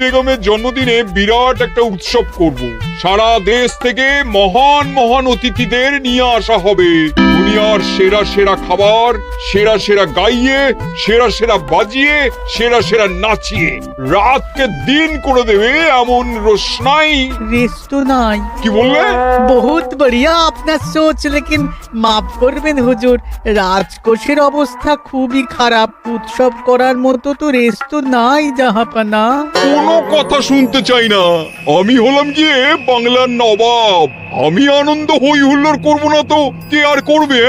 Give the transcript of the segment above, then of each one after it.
বেগমের জন্মদিনে বিরাট একটা উৎসব করব। সারা দেশ থেকে মহান মহান অতিথিদের নিয়ে আসা হবে। দুনিয়ার সেরা সেরা খাবার, সেরা সেরা গাইয়ে, সেরা সেরা বাজিয়ে, সেরা সেরা নাচিয়ে রাতকে দিন করে দেবে এমন रोशनाई। रेस्तोरां কি বললে? बहुत बढ़िया अपना सोच, लेकिन माफ করবেন হুজুর, রাজকোষের অবস্থা খুবই খারাপ। উৎসব করার মতো তো রেস্তোরাঁ নাই জাহাপানা। কোনো কথা শুনতে চাই না। আমি হলাম গিয়ে বাংলার নবাব। আমি আনন্দ হই হুল্লোড় করবো না তো কে আর করবে?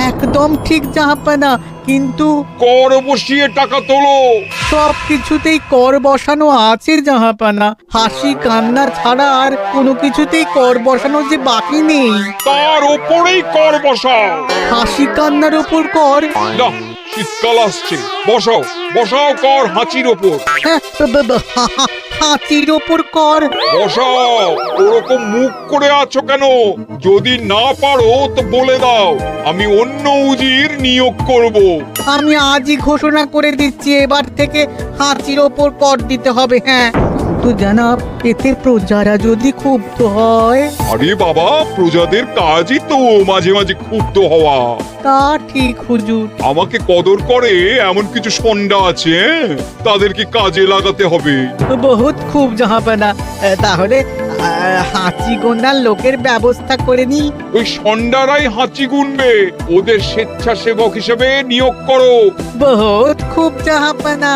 একদম ঠিক জাহাপানা, কিন্তু কর বসিয়ে টাকা তোলো। সব কিছুতেই কর বসানো আছে জাহাপানা। হাসি কান্না ছাড়া আর কোনো কিছুতেই কর বসানো যে বাকি নেই। তার ওপরেই কর বসাও। হাসি কান্নার ওপর কর? না, শীতকাল আসছে, বসাও বসাও কর হাঁচির ওপর। হ্যাঁ, হাতির ওপর কর? বসাও। ওরকম মুখ করে আছো কেন? যদি না পারো তো বলে দাও, আমি অন্য উজির নিয়োগ করব। আমি আজই ঘোষণা করে দিচ্ছি, এবার থেকে হাতির ওপর কর দিতে হবে। হ্যাঁ, তো জানাব, এতে প্রজারা যদি ক্ষুব্ধ হয়? আরে বাবা, প্রজাদের কাজই তো মাঝে মাঝে ক্ষুব্ধ হওয়া। তা ঠিক হুজুর। আমাকে কদর করে এমন কিছু সন্ডা আছে, তাদেরকে কাজে লাগাতে হবে। বহুত খুব জাহাপানা। তাহলে হাঁচি গোনার লোকের ব্যবস্থা করে নি। ওই সন্ডারাই হাঁচি গুনবে। ওদের স্বেচ্ছাসেবক হিসেবে নিয়োগ করো। বহুত খুব জাহাপানা।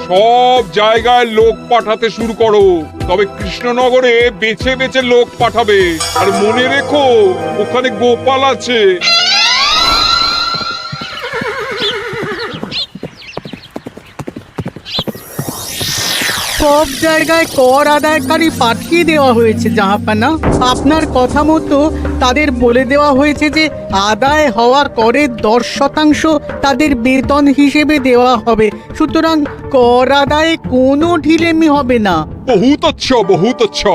সব জায়গায় লোক পাঠাতে শুরু করো, তবে কৃষ্ণনগরে বেছে বেছে লোক পাঠাবে। আর মনে রেখো, ওখানে গোপাল আছে। সব জায়গায় কর আদায়কারী পাঠিয়ে দেওয়া হয়েছে জাহাপানা। আপনার কথা মতো তাদের বলে দেওয়া হয়েছে যে আদায় হওয়া করের 10% তাদের বেতন হিসেবে দেওয়া হবে। সুতরাং কর আদায়ে কোনো ঢিলেমি হবে না। বহুত আচ্ছা, বহুত আচ্ছা।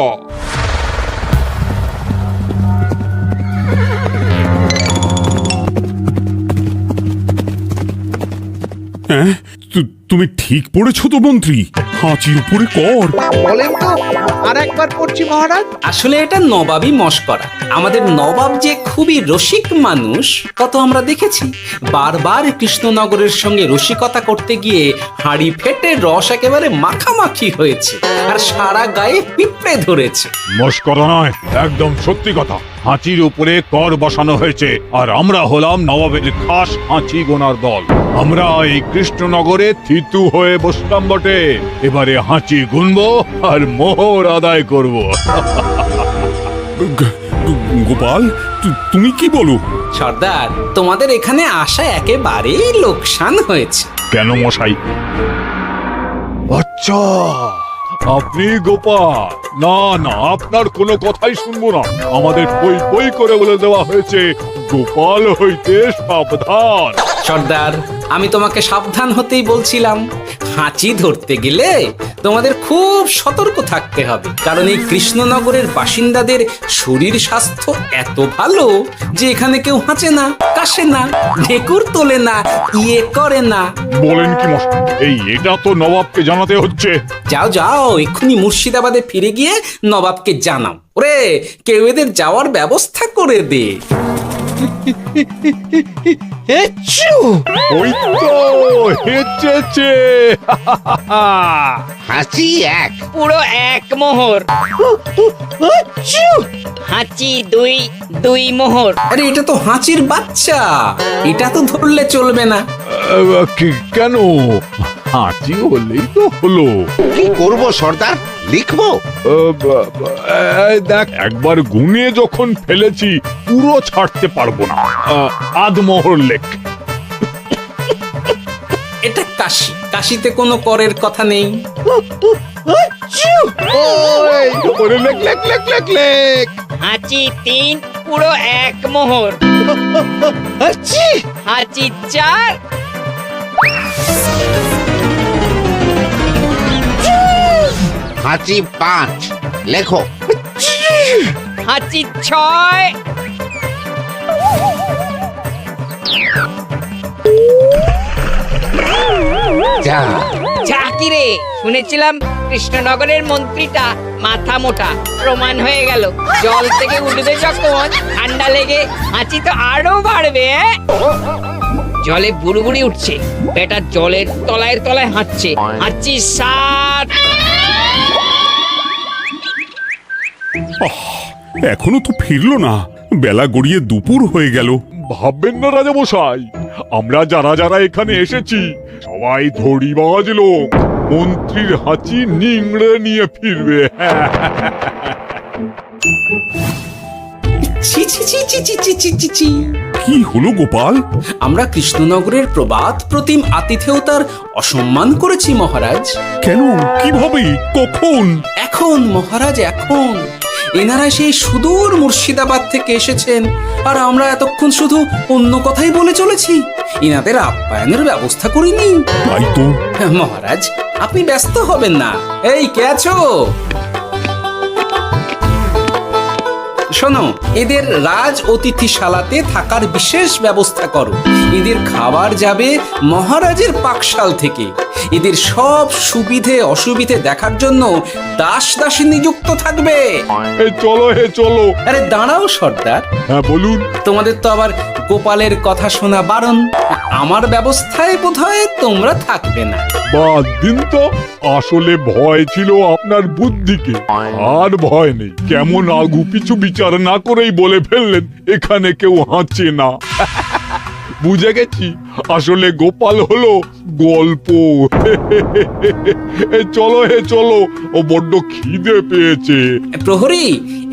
হ্যাঁ, তুমি ঠিক পড়েছো তো মন্ত্রী? হাঁচির উপরে কর? বলেন তো, আর একবার পড়ছি মহারাজ। আসলে এটা নবাবই মশকরা। আমাদের নবাব যে খুবই রসিক মানুষ তা তো আমরা দেখেছি। বারবার কৃষ্ণনগরের সঙ্গে রসিকতা করতে গিয়ে হাঁড়ি ফেটে রস একেবারে মাখামাখি হয়েছে, আর সারা গায়ে পিঁপড়ে ধরেছে। মস্করা নয়, একদম সত্যি কথা। হাঁচির উপরে কর বসানো হয়েছে, আর আমরা হলাম নবাবের খাস হাঁচি গোনার দল। আমরা এই কৃষ্ণনগরে থিতু হয়ে বসলাম বটে। এবারে হাঁচি গুনবো আর মোহর আদায় করব। গোপাল, তুমি কি বলো? সর্দার, তোমাদের এখানে আসা একেবারেই লোকসান হয়েছে। কেন মশাই? আচ্ছা, আপনি গোপাল? না না, আপনার কোনো কথাই শুনবো না। আমাদের বই বই করে বলে দেওয়া হয়েছে, গোপাল হইতে সাবধান। সর্দার, আমি তোমাকে সাবধান হতেই বলছিলাম। হাঁচি ধরতে গেলে তোমাদের খুব সতর্ক থাকতে হবে, কারণ এই কৃষ্ণনগরের বাসিন্দাদের শরীর স্বাস্থ্য এত ভালো যে এখানে কেউ হাঁচে না, কাশে না, ঢেকুর তোলে না, ইয়ে করে না। বলেন কি মশাই? এটা তো নবাবকে জানাতে হচ্ছে। যাও যাও, এক্ষুনি মুর্শিদাবাদে ফিরে গিয়ে নবাবকে জানাও। ওরে, কেউ এদের যাওয়ার ব্যবস্থা করে দে। ওই তো হেঁচেছে। হাঁচি এক, পুরো এক মোহর। হাঁচি দুই, দুই মোহর। আরে, এটা তো হাঁচির বাচ্চা, এটা তো ধরলে চলবে না। কেন? হাঁচি হলেই তো হলো। কি করব সর্দার, লিখবো? দেখ, একবার গুনে যখন ফেলেছি পুরো ছাড়তে পারবো না। আধমোহর লেখ। এটা কাশি, কাশিতে কোনো করের কথা নেই। লেখ লেখ লেখ লেখ লেখ। হাঁচি তিন, পুরো এক মোহর। হাঁচি চার, হাঁচি পাঁচ, লেখো। হাঁচি ছয়, যা ঝাঁকি রে, শুনেছিলাম কৃষ্ণনগরের মন্ত্রীটা মাথা মোটা, প্রমাণ হয়ে গেল। জল থেকে উঠবে যখন ঠান্ডা লেগে হাঁচি তো আরো বাড়বে। জলে বুড়ুবুড়ি উঠছে, বেটা জলের তলায় তলায় হাঁটছে, হাঁচি সাত। এখনো তো ফিরলো না, বেলা গড়িয়ে দুপুর হয়ে গেল। ভাববেন না রাজামশাই, আমরা যারা যারা এখানে এসেছি সবাই ধড়িবাজ লোক, মন্ত্রীর হাঁচি নিংড়ে নিয়ে ফিরবে। ছি ছি ছি ছি ছি ছি ছি ছি ছি। কি হলো গোপাল? আমরা কৃষ্ণনগরের প্রবাদ প্রতিম আতিথেয়তার অসম্মান করেছি মহারাজ। কেন? কিভাবে? কখন? এখন মহারাজ, এখন এনারা সেই সুদূর মুর্শিদাবাদ থেকে এসেছেন, আর আমরা এতক্ষণ শুধু অন্য কথাই বলে চলেছি, এনাদের আপ্যায়নের ব্যবস্থা করিনি। তাই তো। মহারাজ, আপনি ব্যস্ত হবেন না। এই কে আছো? শোনো, এদের রাজ অতিথিশালাতে থাকার বিশেষ ব্যবস্থা করো। এদের খাবার যাবে মহারাজের পাকশাল থেকে। এদের সব সুবিধে অসুবিধে দেখার জন্য দাস দাসী নিযুক্ত থাকবে। চলো হে চলো। আরে দাঁড়াও সর্দার। হ্যাঁ বলুন। তোমাদের তো আবার গোপালের কথা শোনা বারণ। আমার ব্যবস্থায় বোধহয় তোমরা থাকবে না। বাদ দিন তো, আসলে ভয় ছিল আপনার বুদ্ধিকে, আর ভয় নেই। কেমন আগু পিছু বিচার না করেই বলে ফেললেন এখানে কেউ হাঁচে না। বুঝে গেছি, আসলে গোপাল হলো গল্প। চলো হে চলো, ও বড্ড খিদে পেয়েছে। প্রহরী,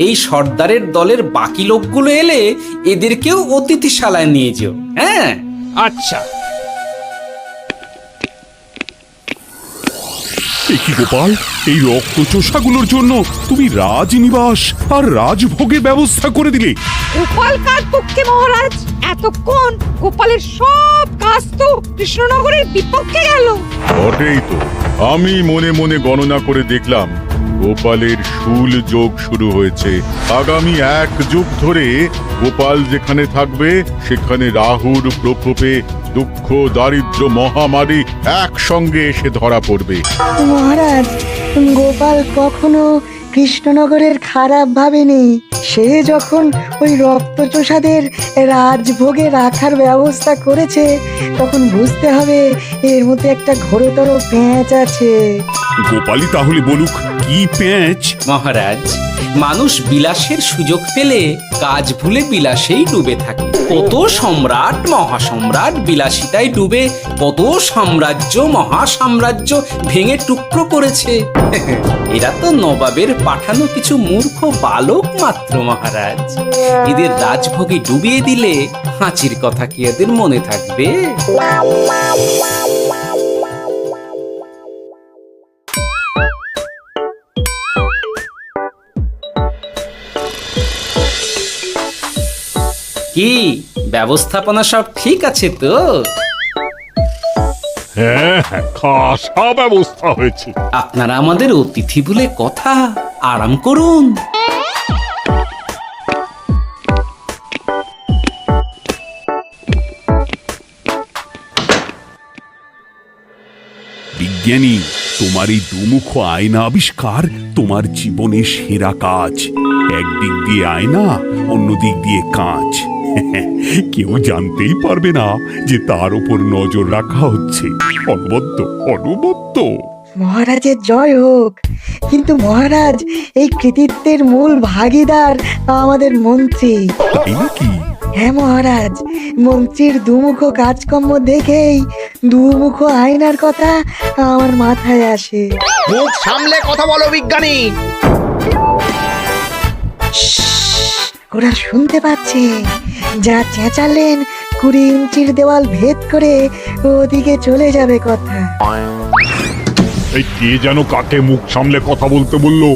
এই সর্দারের দলের বাকি লোকগুলো এলে এদেরকেও অতিথিশালায় নিয়ে যেও। হ্যাঁ, আচ্ছা। কি গোপাল, এই রক্তচোষাগুলোর জন্য তুমি রাজনিবাস আর রাজভোগের ব্যবস্থা করে দিলে? গোপাল কার পক্ষে মহারাজ? এতক্ষণ গোপালের সব কাজ তো কৃষ্ণনগরের বিপক্ষে গেল। বটেই তো, আমি মনে মনে গণনা করে দেখলাম গোপালের শুল যোগ শুরু হয়েছে। আগামী 1 যুগ ধরে গোপাল যেখানে থাকবে সেখানে রাহুর প্রকোপে দুঃখ দারিদ্র মহামারী একসঙ্গে এসে ধরা পড়বে। মহারাজ, গোপাল কখনো কৃষ্ণনগরের খারাপ ভাবেনি। সে যখন ওই রক্তচোষাদের রাজভোগে রাখার ব্যবস্থা করেছে, তখন বুঝতে হবে এর মধ্যে একটা ঘোরতর পেঁচ আছে। গোপালই তাহলে বলুক, কি পেঁচ? মহারাজ, মানুষ বিলাসের সুযোগ পেলে কাজ ভুলে বিলাসেই ডুবে থাকে। কত সম্রাট মহাসম্রাট বিলাসিতায় ডুবে কত সাম্রাজ্য মহাসাম্রাজ্য ভেঙে টুকরো করেছে। এরা তো নবাবের পাঠানো কিছু মূর্খ বালক মাত্র মহারাজ। এদের রাজভোগে ডুবিয়ে দিলে হাঁচির কথা কি এদের মনে থাকবে? কি ব্যবস্থাপনা সব ঠিক আছে তো? হ্যাঁ হ্যাঁ, খাসা ব্যবস্থা হয়েছে। আপনারা আমাদের অতিথি বলে কথা, আরাম করুন। বিজ্ঞানী, তোমার এই দুমুখ আয়না আবিষ্কার তোমার জীবনের সেরা কাজ। একদিক দিয়ে আয়না, অন্য দিক দিয়ে কাঁচ। কেউ জানতেই পারবে না যে তার উপর নজর রাখা হচ্ছে। অনবদ্য অনবদ্য। মহারাজের জয় হোক। কিন্তু মহারাজ, এই কৃতিত্বের মূল ভাগীদার আমাদের মন্ত্রী। তাই নাকি? হ্যাঁ মহারাজ, মন্ত্রীর দুমুখ কাজকর্ম দেখেই দুমুখ আয়নার কথা আমার মাথায় আসে। মুখ সামলে কথা বলো বিজ্ঞানী। ওরা শুনতে পাচ্ছে। যা চেঁচালেন 20 ইঞ্চির দেওয়াল ভেদ করে ওদিকে চলে যাবে কথা। এই কে যেন কাকে মুখ সামলে কথা বলতে বললো?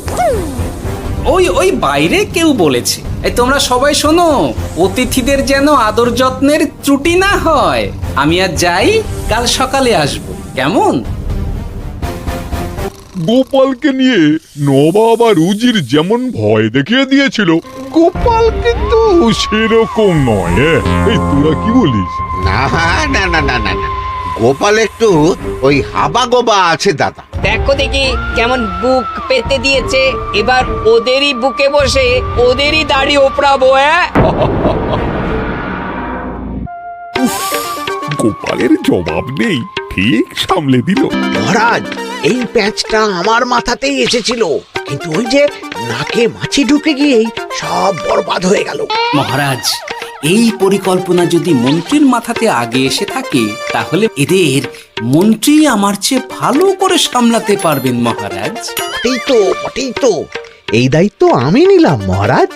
ওই ওই বাইরে কেউ বলেছে। এই তোমরা সবাই শোনো, অতিথিদের যেন আদর যত্নের ত্রুটি না হয়। আমি আর যাই, কাল সকালে আসব, কেমন? গোপালকে নিয়ে নবাব আর উজির যেমন ভয় দেখিয়ে দিয়েছিল, গোপাল কিন্তু সেরকম নয়। এই তোরা কি বলিস? না না না না না না, গোপাল একটু ওই হাবা গোবা আছে দাদা। দেখো দেখি কেমন বুক পেতে দিয়েছে, এবার ওদেরই বুকে বসে ওদেরই দাড়ি ওপরাবো। গোপালের জবাব নেই, ঠিক সামলে দিল। মহারাজ, এই প্যাঁচটা আমার মাথাতেই এসেছিল, কিন্তু ওই যে নাকে মাছি ঢুকে গিয়েই সব বরবাদ হয়ে গেল। মহারাজ, এই পরিকল্পনা যদি মন্ত্রীর মাথাতে আগে এসে থাকে তাহলে এদের মন্ত্রী আমার চেয়ে ভালো করে সামলাতে পারবেন মহারাজ। বটেই তো, এই দায়িত্ব আমি নিলাম মহারাজ।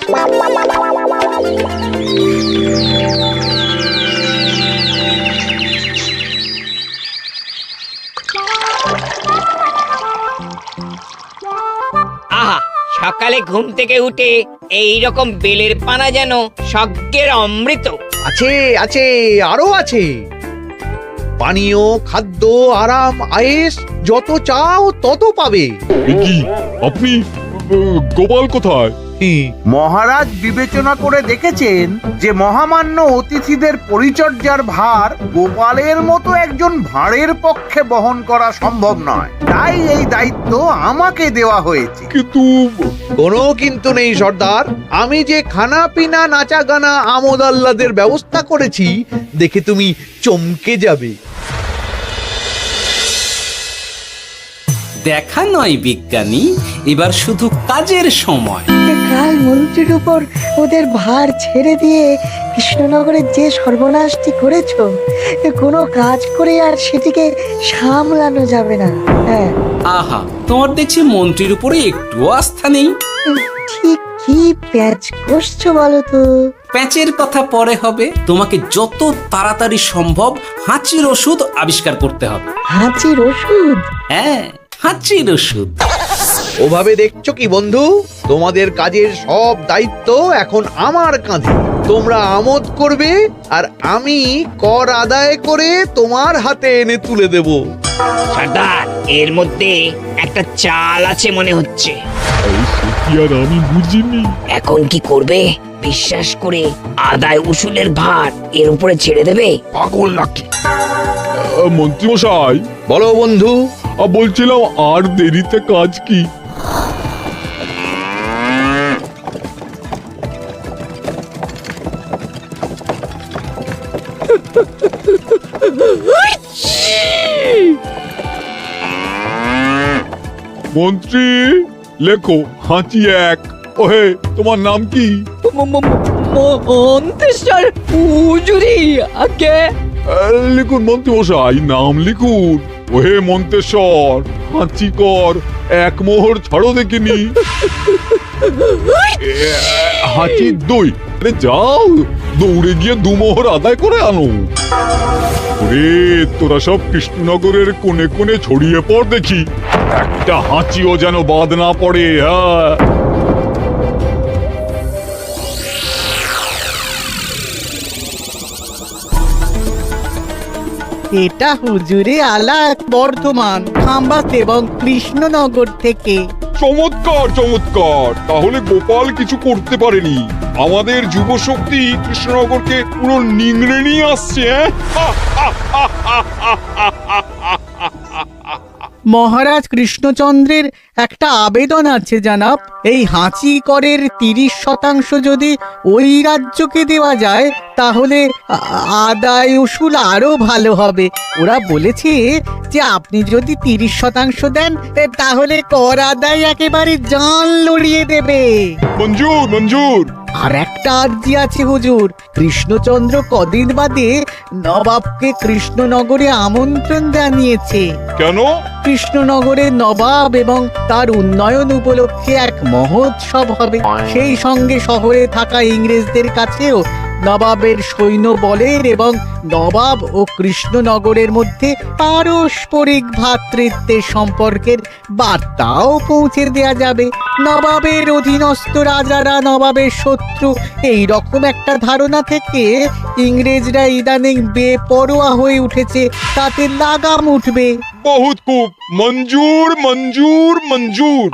আহা, সকালে ঘুম থেকে উঠে এই রকম বেলের পানা যেন স্বর্গের অমৃত। আছে আছে, আরো আছে। পানীয়, খাদ্য, আরাম, আয়েশ, যত চাও তত পাবে। এ কি, আপনি গোপাল কোথায়? মহারাজ বিবেচনা করে দেখেছেন যে মহামান্য অতিথিদের পরিচর্যার ভার গোপালের মতো একজন ভাঁড়ের পক্ষে বহন করা সম্ভব নয়, তাই এই দায়িত্ব আমাকে দেওয়া হয়েছে। কিন্তু কোনো কিন্তু নেই সর্দার, আমি যে খানা পিনা নাচা গানা আমোদ আহ্লাদের ব্যবস্থা করেছি দেখে তুমি চমকে যাবে। দেখা নয় বিজ্ঞানী, এবার শুধু কাজের সময়। কাল মন্ত্রীর উপর ওদের ভার ছেড়ে দিয়ে কৃষ্ণনগরের যে সর্বনাশটি করেছো, কোনো কাজ করে আর সেটিকে সামলানো যাবে না। হ্যাঁ, আহা, তোমার দেখছি মন্ত্রীর উপরে একটুও আস্থা নেই। ঠিক কি প্যাচ করছো বলো তো? প্যাচের কথা পরে হবে, তোমাকে যত তাড়াতাড়ি সম্ভব হাঁচির ওষুধ আবিষ্কার করতে হবে। হাঁচির ওষুধ? হ্যাঁ, হাঁচির ওষুধ। ওভাবে দেখছো কি বন্ধু, তোমাদের কাজের সব দায়িত্ব এখন আমার কাঁধে। তোমরা আমোদ করবে আর আমি কর আদায় করে তোমার হাতে এনে তুলে দেব। সর্দার, এর মধ্যে একটা চাল আছে মনে হচ্ছে। কি আর আমি বুঝিনি। এখন কি করবে? বিশ্বাস করে আদায় উসুলের ভার এর উপরে ছেড়ে দেবে? পাগল নাকি? মন্ত্রী মশাই, বলো বন্ধু। বলছিলাম আর দেরিতে কাজ কি? মন্ত্রী, লেখো হাঁচি এক। ওহে, তোমার নাম কি? মন্ত্রেশ্বর হুজুরি আগে। লিখুন মন্ত্রী মশাই, নাম লিখুন। ওহে মন্তেশ্বর, হাঁচি কর, এক মোহর ছাড়ো দেখিনি। হাঁচি দুই। আরে যাও, দৌড়ে গিয়ে দু মোহর আদায় করে আনো। ওরে, তোরা সব কৃষ্ণনগরের কোণে কোণে ছড়িয়ে পড় দেখি, একটা হাঁচিও যেন বাদ না পড়ে। হ্যাঁ, এটা হুজুরে আলাক বর্ধমান, খাম্বাত এবং কৃষ্ণনগর থেকে। চমৎকার চমৎকার। তাহলে গোপাল কিছু করতে পারেনি, আমাদের যুব শক্তি কৃষ্ণনগরকে পুরো নিংড়ে নিয়ে আসছে। মহারাজ কৃষ্ণচন্দ্রের একটা আবেদন আছে জানাব। এই হাঁচি করের 30% যদি ওই রাজ্যকে দেওয়া যায় তাহলে আদায় উসুল আরো ভালো হবে। ওরা বলেছে যে আপনি যদি 30% দেন তাহলে কর আদায় একেবারে জান লড়িয়ে দেবে। মঞ্জুর মঞ্জুর। আর একটা আর্জি আছে হুজুর, কৃষ্ণচন্দ্র কদিন বাদে নবাবকে কৃষ্ণনগরে আমন্ত্রণ জানিয়েছে। কেন? কৃষ্ণনগরের নবাব এবং তার উন্নয়ন উপলক্ষে এক মহোৎসব হবে। সেই সঙ্গে শহরে থাকা ইংরেজদের কাছেও নবাবের সৈন্য বলের এবং নবাব ও কৃষ্ণনগরের মধ্যে পারস্পরিক ভ্রাতৃত্বের সম্পর্কের বার্তাও পৌঁছে দেয়া যাবে। নবাবের অধীনস্থ রাজারা নবাবের শত্রু, এই রকম একটা ধারণা থেকে ইংরেজরা ইদানিং বেপরোয়া হয়ে উঠেছে, তাতে লাগাম উঠবে। বহুত খুব, মঞ্জুর মঞ্জুর মঞ্জুর।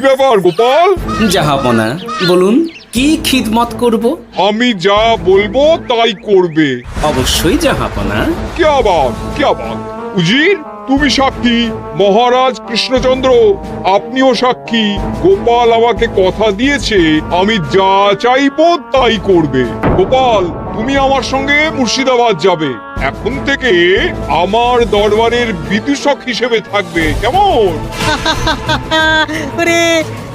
ব্যাপার গোপাল? জাহাপনা বলুন, কি খিদমত করব? আমি যা বলবো তাই করবে। অবশ্যই জাহাপনা। কি আবার উজির, তুমি সাক্ষী, মহারাজ কৃষ্ণচন্দ্র আপনিও সাক্ষী। গোপাল আমাকে কথা দিয়েছে আমি যা চাইবো তাই করবে। গোপাল, তুমি আমার সঙ্গে মুর্শিদাবাদ যাবে। এখন থেকে আমার দরবারের বিদূষক হিসেবে থাকবে, কেমন? ওরে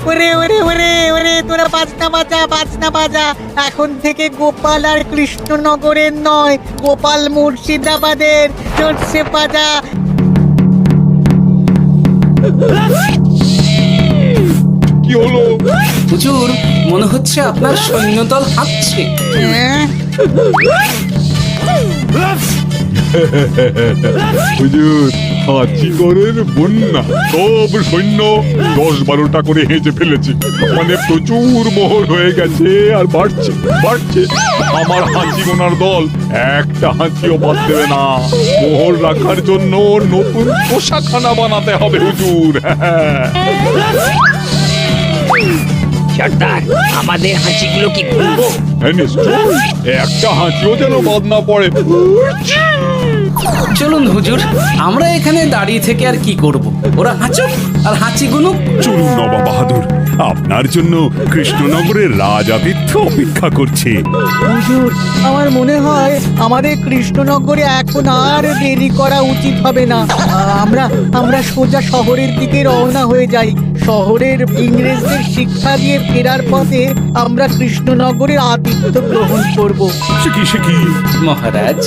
ওরে ওরে ওরে ওরে তোরা বাজনা বাজা। এখন থেকে গোপাল আর কৃষ্ণনগরের নয়, গোপাল মুর্শিদাবাদের। চলছে বাজা। কি হলো? হুজুর, মনে হচ্ছে আপনার সৈন্যদল হাঁটছে। হ্যাঁ? হুজুর, হাঁচিগড়ের বন্যা সব সৈন্য 10-12টা করে হেঁচে ফেলেছে। মানে প্রচুর মোহর হয়ে গেছে আর বাড়ছে। আমার হাঁচি গোনার দল একটা হাঁচিও বাদ দেবে না। মোহর রাখার জন্য নতুন পোশাকখানা বানাতে হবে হুজুর। সর্দার, আমাদের হাঁচিগুলো কি খুলবো? হ্যাঁ, নিশ্চয়। একটা হাঁচিও যেন বাদ না পড়ে। চলুন হুজুর, আমরা এখানে দাঁড়িয়ে থেকে আর কি করব? ওরা হাঁচুক আর হাঁচি গুনুক। চলুন নবাব বাহাদুর, আপনার জন্য কৃষ্ণনগরের রাজাতিথ্য অপেক্ষা করছে। হুজুর, আমার মনে হয় আমাদের কৃষ্ণনগরে এখন আর দেরি করা উচিত হবে না। আমরা সোজা শহরের দিকে রওনা হয়ে যাই। শহরের ইংরেজদের শিক্ষা দিয়ে ফেরার পথে আমরা কৃষ্ণনগরের আতিথ্য গ্রহণ করব। সে কি? মহারাজ,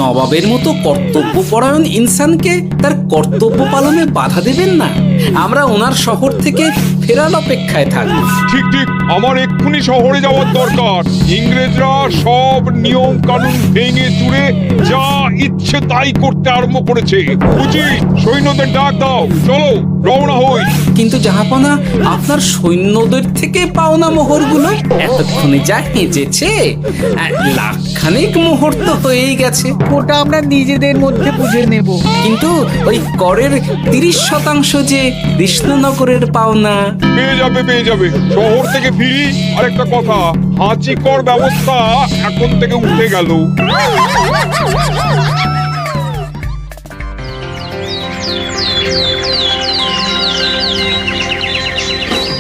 নবাবের মতো কর্তব্যপরায়ণ ইনসানকে তার কর্তব্য পালনে বাধা দেবেন না। আমরা ওনার শহর থেকে ফেরার অপেক্ষায় থাকবো। ঠিক, আমার এক্ষুনি শহরে যাওয়ার দরকার। ইংরেজরা সব নিয়ম কানুন ভেঙে চুরে যা ইচ্ছে তাই করতে আরম্ভ করেছে। উচিত সৈন্যদের ডাক দাও, চলো রওনা হই। কিন্তু জাহাপনা, আপনার সৈন্যদের থেকে পাওনা মোহরগুলো এতক্ষণে যা হেঁচেছে, লাখখানেক মোহর তো হয়েই গেছে। ওটা আমরা নিজেদের মধ্যে বুঝে নেব। কিন্তু ওই করের 30% যে কৃষ্ণনগরের পাওনা। পেয়ে যাবে। শহর থেকে ফিরি। আরেকটা কথা, হাঁচি কর ব্যবস্থা এখন থেকে উঠে গেল।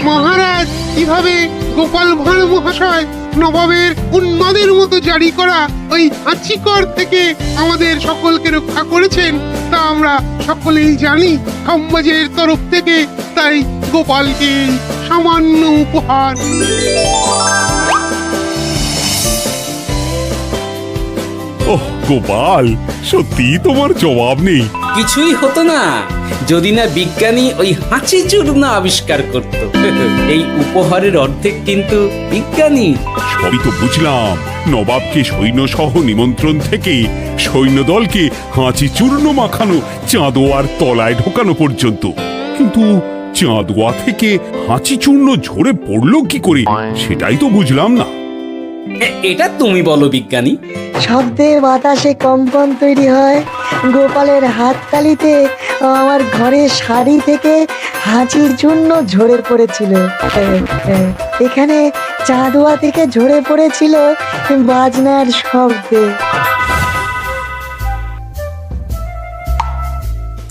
মহারাজ, কিভাবে গোপাল ভাঁড় মহাশয় নবাবের উন্মাদের মতো জারি করা ওই হাঁচিকর থেকে আমাদের সকলকে রক্ষা করেছেন তা আমরা সকলেই জানি। সমাজের তরফ থেকে তাই গোপালকে সামান্য উপহার। ওহ গোপাল, সত্যি তোমার জবাব নেই। কিছুই হতো না যদি না বিজ্ঞানী ওই হাঁচি চূর্ণ আবিষ্কার করত। এই উপহারের অর্ধেক কিন্তু বিজ্ঞানী। সবই তো বুঝলাম, নবাবকে সৈন্য সহ নিমন্ত্রণ থেকে সৈন্যদলকে হাঁচি চূর্ণ মাখানো, চাঁদোয়ার তলায় ঢোকানো পর্যন্ত। কিন্তু চাঁদোয়া থেকে হাঁচি চূর্ণ ঝরে পড়লো কি করে, সেটাই তো বুঝলাম না। এটা তুমি বলো বিজ্ঞানী। শব্দে বাতাসে কম্পন তৈরি হয়। গোপালের হাততালিতে আমার ঘরের শাড়ি থেকে হাঁচির জন্য ঝরে পড়েছিল। এখানে চাঁদোয়া থেকে ঝরে পড়েছিল বাজনার শব্দে।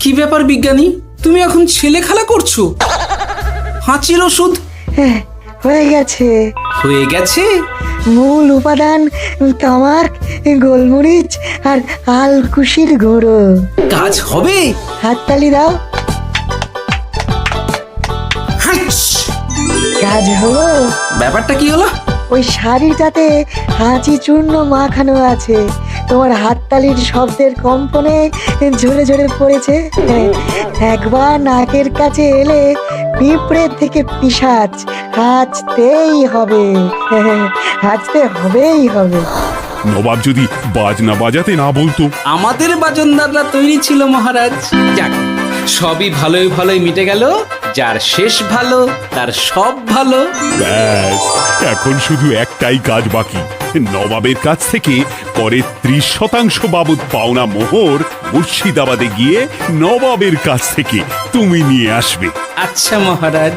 কি ব্যাপার বিজ্ঞানী, তুমি এখন ছেলে খেলা করছো? হাঁচির ওষুধ হয়ে গেছে। মূল উপাদান তামাক, গোলমরিচ আর আলকুশির গুঁড়ো। কাজ হবে? হাততালি দাও। কাজ হলো। ব্যাপারটা কি হলো? ওই শাড়িটাতে হাঁচি চূর্ণ মাখানো আছে। তোমার হাততালির শব্দের কম্পনে ঝরে ঝরে পড়েছে। একবার নাকের কাছে এলে পিঁপড়ের থেকে পিশাচ হাঁচতেই হবে। নবাব যদি বাজনা বাজাতে না বলতো। আমাদের বাজনদাররা তৈরি ছিল মহারাজ। যাক, সবই ভালোই মিটে গেল। যার শেষ ভালো তার সব ভালো। ব্যাস, এখন শুধু একটাই কাজ বাকি। নবাবের কাছ থেকে করের 30% বাবদ পাওনা মোহর মুর্শিদাবাদে গিয়ে নবাবের কাছ থেকে তুমি নিয়ে আসবে। আচ্ছা মহারাজ।